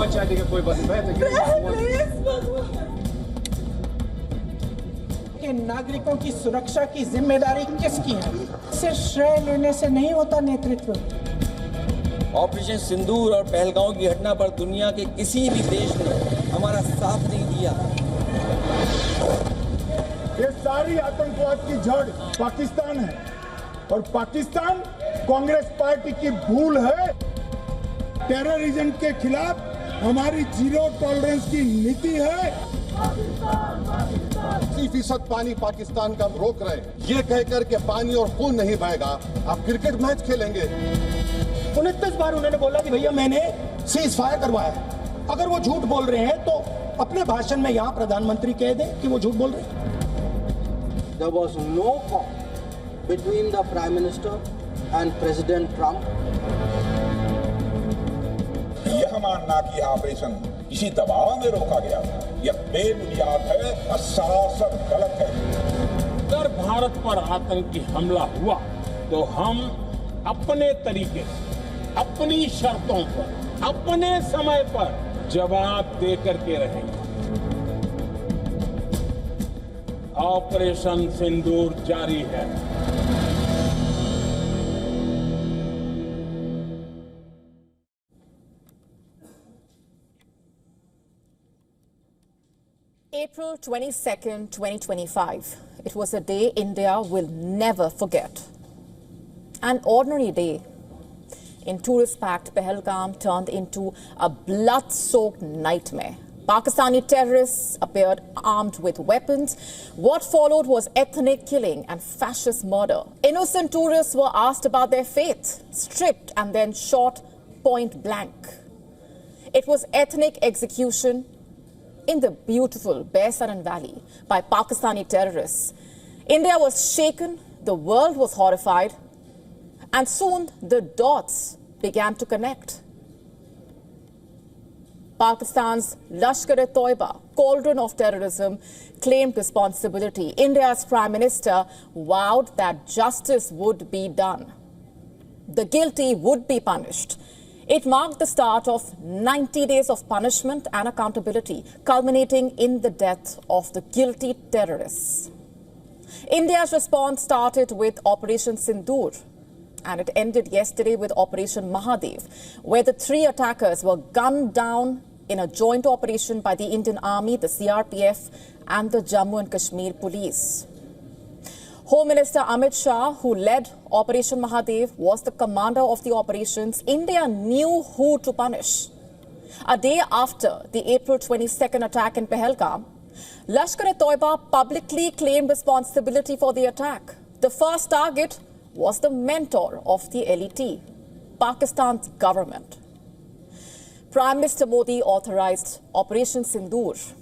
पंचायती का कोई कि नागरिकों की सुरक्षा की जिम्मेदारी किसकी है? इसे श्रेय लेने से नहीं होता नेतृत्व। ऑपरेशन सिंदूर और पहलगांव की घटना पर दुनिया के किसी भी देश ने हमारा साथ नहीं दिया। ये सारी आतंकवाद की जड़ पाकिस्तान है और पाकिस्तान कांग्रेस पार्टी की भूल है। टेररिज्म के खिलाफ हमारी जीरो टॉलरेंस की नीति है। 80% पानी पाकिस्तान का रोक रहे, ये कहकर के पानी और खून नहीं बहेगा, आप क्रिकेट मैच खेलेंगे। 29 बार उन्होंने बोला कि भैया मैंने सीज फायर करवाया। अगर वो झूठ बोल रहे हैं तो अपने भाषण में यहाँ प्रधानमंत्री कह दें कि वो झूठ बोल रहे हैं। There was no call between the Prime Minister and President Trump. यह मानना कि ऑपरेशन किसी दबाव में रोका गया यह बेबुनियाद है और सरासर गलत है। अगर भारत पर आतंकी हमला हुआ तो हम अपने तरीके से, अपनी शर्तों पर, अपने समय पर जवाब दे करके रहेंगे। ऑपरेशन सिंदूर जारी है। April 22nd, 2025. It was a day India will never forget. An ordinary day in tourist-packed Pahalgam turned into a blood-soaked nightmare. Pakistani terrorists appeared armed with weapons. What followed was ethnic killing and fascist murder. Innocent tourists were asked about their fate, stripped and then shot point blank. It was ethnic execution in the beautiful Baisaran Valley by Pakistani terrorists. India was shaken, the world was horrified, and soon the dots began to connect. Pakistan's Lashkar-e-Toiba, cauldron of terrorism, claimed responsibility. India's Prime Minister vowed that justice would be done. The guilty would be punished. It marked the start of 90 days of punishment and accountability, culminating in the death of the guilty terrorists. India's response started with Operation Sindur, and it ended yesterday with Operation Mahadev, where the 3 attackers were gunned down in a joint operation by the Indian Army, the CRPF, and the Jammu and Kashmir Police. Home Minister Amit Shah, who led Operation Mahadev, was the commander of the operations. India knew who to punish. A day after the April 22nd attack in Pahalgam, Lashkar-e-Toiba publicly claimed responsibility for the attack. The first target was the mentor of the LET, Pakistan's government. Prime Minister Modi authorized Operation Sindur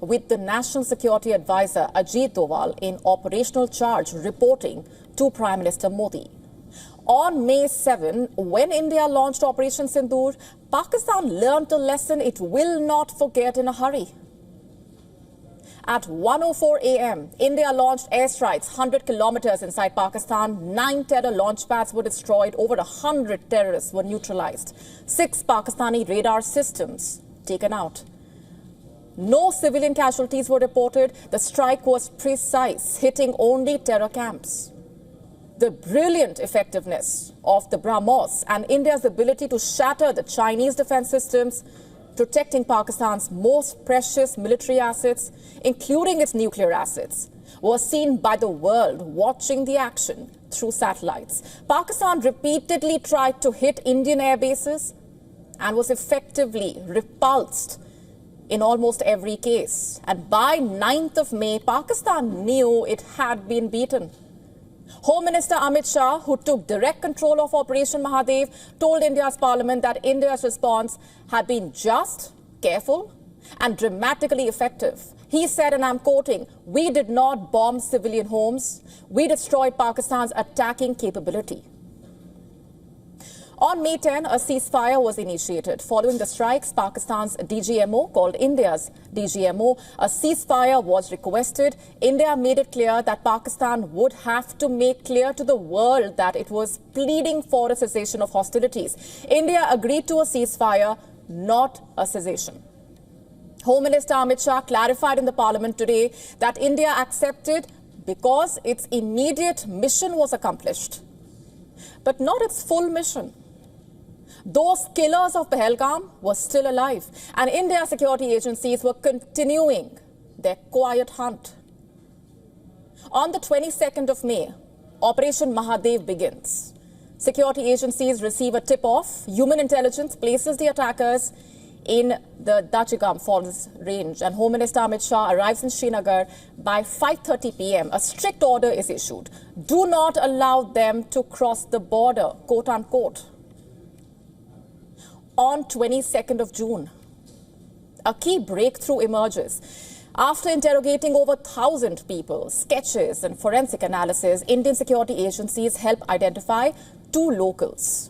with the National Security Advisor Ajit Doval in operational charge reporting to Prime Minister Modi. On May 7, when India launched Operation Sindur, Pakistan learned a lesson it will not forget in a hurry. At 1:04 a.m., India launched airstrikes 100 kilometers inside Pakistan. 9 terror launch pads were destroyed. Over 100 terrorists were neutralized. 6 Pakistani radar systems taken out. No civilian casualties were reported. The strike was precise, hitting only terror camps. The brilliant effectiveness of the BrahMos and India's ability to shatter the Chinese defense systems, protecting Pakistan's most precious military assets, including its nuclear assets, was seen by the world watching the action through satellites. Pakistan repeatedly tried to hit Indian air bases and was effectively repulsed in almost every case. And by 9th of May, Pakistan knew it had been beaten. Home Minister Amit Shah, who took direct control of Operation Mahadev, told India's parliament that India's response had been just, careful, and dramatically effective. He said, and I'm quoting, "We did not bomb civilian homes. We destroyed Pakistan's attacking capability." On May 10, a ceasefire was initiated. Following the strikes, Pakistan's DGMO, called India's DGMO, a ceasefire was requested. India made it clear that Pakistan would have to make clear to the world that it was pleading for a cessation of hostilities. India agreed to a ceasefire not a cessation. Home Minister Amit Shah clarified in the parliament today that India accepted because its immediate mission was accomplished, but not its full mission. Those killers of Pahalgam were still alive, and India's security agencies were continuing their quiet hunt. On the 22nd of May, Operation Mahadev begins. Security agencies receive a tip-off. Human intelligence places the attackers in the Dachigam Falls range, and Home Minister Amit Shah arrives in Srinagar by 5:30 p.m. A strict order is issued. Do not allow them to cross the border, quote unquote. On 22nd of June, a key breakthrough emerges. After interrogating over 1,000 people, sketches and forensic analysis, Indian security agencies help identify two locals,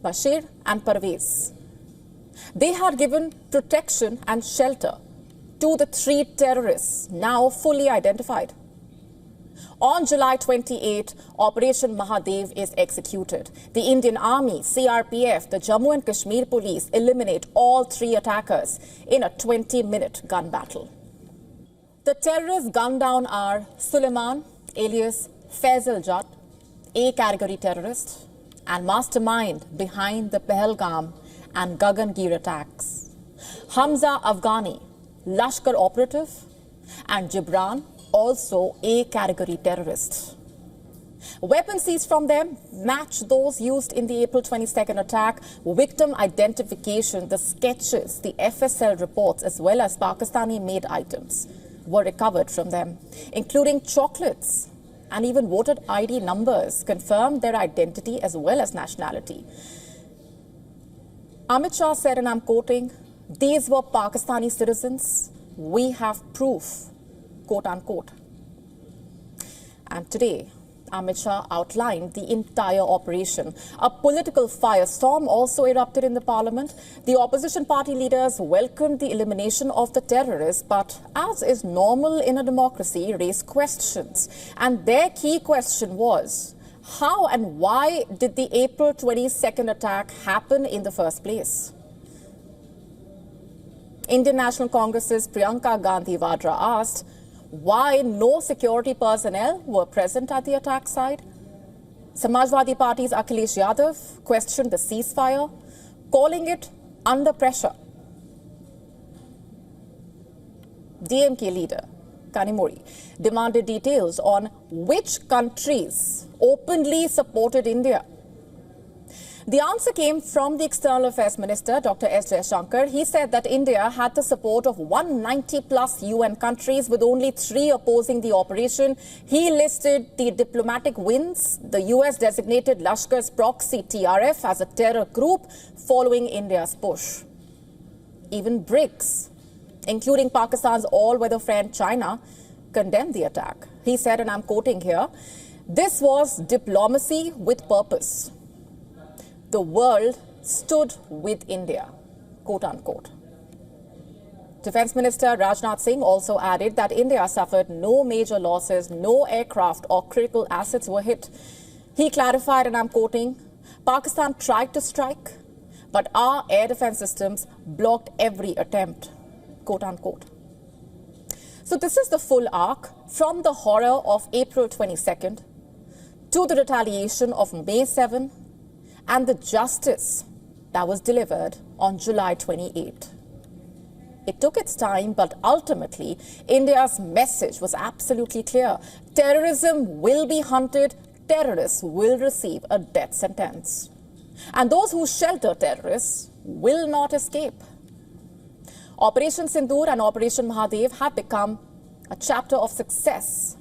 Bashir and Parvez. They had given protection and shelter to the three terrorists, now fully identified. On July 28, Operation Mahadev is executed. The Indian Army, CRPF, the Jammu and Kashmir Police eliminate all three attackers in a 20-minute gun battle. The terrorists gunned down are Suleman, alias Faisal Jat, A category terrorist, and mastermind behind the Pahalgam and Gagangir attacks, Hamza Afghani, Lashkar operative, and Jibran, also A category terrorist. Weapons seized from them match those used in the April 22nd attack. Victim identification, the sketches, the FSL reports, as well as Pakistani-made items were recovered from them, including chocolates and even voter ID numbers confirmed their identity as well as nationality. Amit Shah said, and I'm quoting, "These were Pakistani citizens. We have proof," quote unquote. And today, Amit Shah outlined the entire operation. A political firestorm also erupted in the parliament. The opposition party leaders welcomed the elimination of the terrorists, but as is normal in a democracy, raised questions. And their key question was, how and why did the April 22nd attack happen in the first place? Indian National Congress's Priyanka Gandhi Vadra asked why no security personnel were present at the attack site. Samajwadi Party's Akhilesh Yadav questioned the ceasefire, calling it under pressure. DMK leader Kanimuri demanded details on which countries openly supported India. The answer came from the External Affairs Minister, Dr. S. Jaishankar. He said that India had the support of 190-plus UN countries, with only 3 opposing the operation. He listed the diplomatic wins. The US designated Lashkar's proxy TRF as a terror group following India's push. Even BRICS, including Pakistan's all-weather friend China, condemned the attack. He said, and I'm quoting here, "This was diplomacy with purpose. The world stood with India," quote unquote. Defense Minister Rajnath Singh also added that India suffered no major losses, no aircraft or critical assets were hit. He clarified, and I'm quoting, "Pakistan tried to strike, but our air defense systems blocked every attempt," quote unquote. So this is the full arc from the horror of April 22nd to the retaliation of May 7 and the justice that was delivered on July 28. It took its time, but ultimately, India's message was absolutely clear. Terrorism will be hunted, terrorists will receive a death sentence. And those who shelter terrorists will not escape. Operation Sindur and Operation Mahadev have become a chapter of success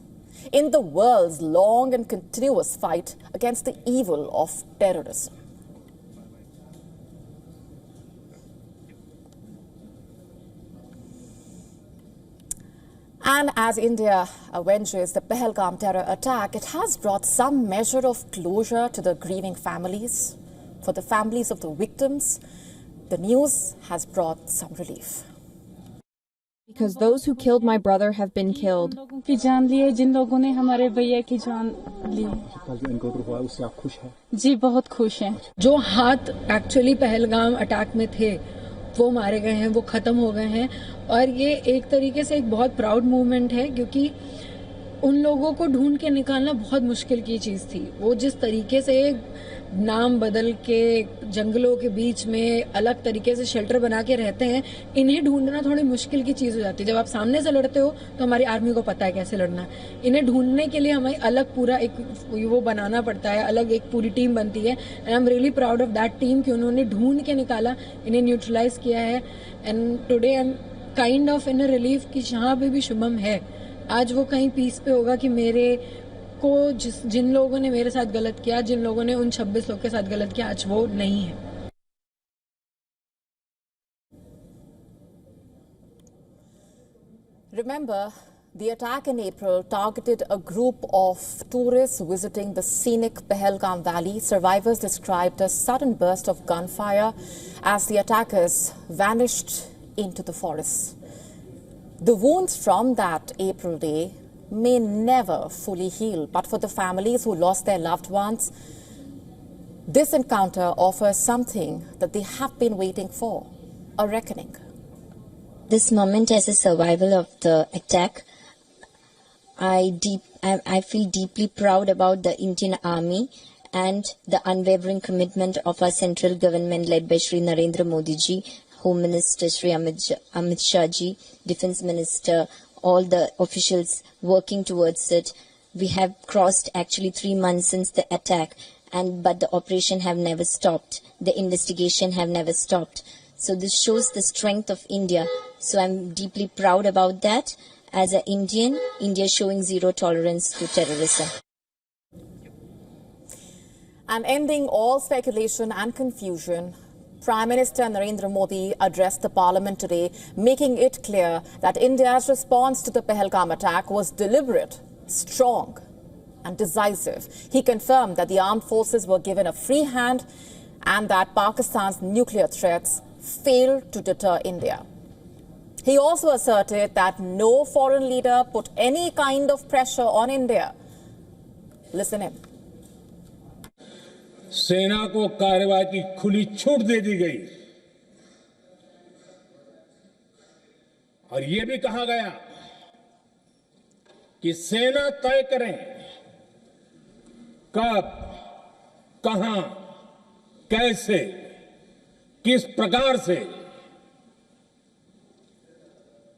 in the world's long and continuous fight against the evil of terrorism. And as India avenges the Pahalgam terror attack, it has brought some measure of closure to the grieving families. For the families of the victims, the news has brought some relief. because those who killed my brother have been killed. लोगों की जान ली है, जिन लोगों ने हमारे भैया की जान ली। कल जो एनकाउंटर हुआ उससे आप खुश हैं? जी बहुत खुश हैं। जो हाथ एक्चुअली पहलगाम अटैक में थे वो मारे गए हैं, वो खत्म हो गए हैं और ये एक तरीके से एक बहुत प्राउड मूवमेंट है क्योंकि उन लोगों को ढूंढ के निकालना बहुत मुश्किल की चीज थी। वो जिस तरीके से नाम बदल के जंगलों के बीच में अलग तरीके से शेल्टर बना के रहते हैं, इन्हें ढूंढना थोड़ी मुश्किल की चीज हो जाती है। जब आप सामने से लड़ते हो तो हमारी आर्मी को पता है कैसे लड़ना है, इन्हें ढूंढने के लिए हमें अलग पूरा एक वो बनाना पड़ता है, अलग एक पूरी टीम बनती है। And I am really proud of that team कि उन्होंने ढूंढ के निकाला, इन्हें न्यूट्रलाइज किया है। And today I am kind of in a relief कि जहाँ पे भी शुभम है आज वो कहीं पीस पे होगा कि मेरे को जिन लोगों ने मेरे साथ गलत किया, जिन लोगों ने उन 26 लोगों के साथ गलत किया, आज वो नहीं है। Remember, the attack in April targeted a group of tourists visiting the scenic Pahalgam Valley. Survivors described a sudden burst of gunfire as the attackers vanished into the forest. The wounds from that April day may never fully heal, but for the families who lost their loved ones, this encounter offers something that they have been waiting for, a reckoning. This moment as a survival of the attack, I feel deeply proud about the Indian Army and the unwavering commitment of our central government led by Shri Narendra Modi ji, Home Minister Shri Amit Shah ji, Defence Minister, all the officials working towards it. We have crossed actually 3 months since the attack, but the operation have never stopped. The investigation have never stopped. So this shows the strength of India. So I'm deeply proud about that. As an Indian, India showing zero tolerance to terrorism. And ending all speculation and confusion, Prime Minister Narendra Modi addressed the parliament today, making it clear that India's response to the Pahalgam attack was deliberate, strong and decisive. He confirmed that the armed forces were given a free hand and that Pakistan's nuclear threats failed to deter India. He also asserted that no foreign leader put any kind of pressure on India. Listen in. सेना को कार्रवाई की खुली छूट दे दी गई और यह भी कहा गया कि सेना तय करें कब, कहां, कैसे, किस प्रकार से।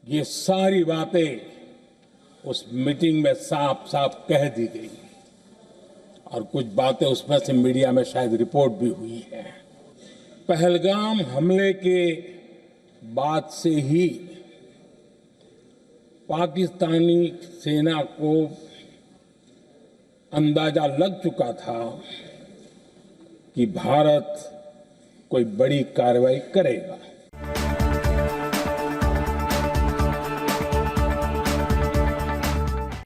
ये सारी बातें उस मीटिंग में साफ साफ कह दी गई और कुछ बातें उसमें से मीडिया में शायद रिपोर्ट भी हुई है। पहलगाम हमले के बाद से ही पाकिस्तानी सेना को अंदाजा लग चुका था कि भारत कोई बड़ी कार्रवाई करेगा।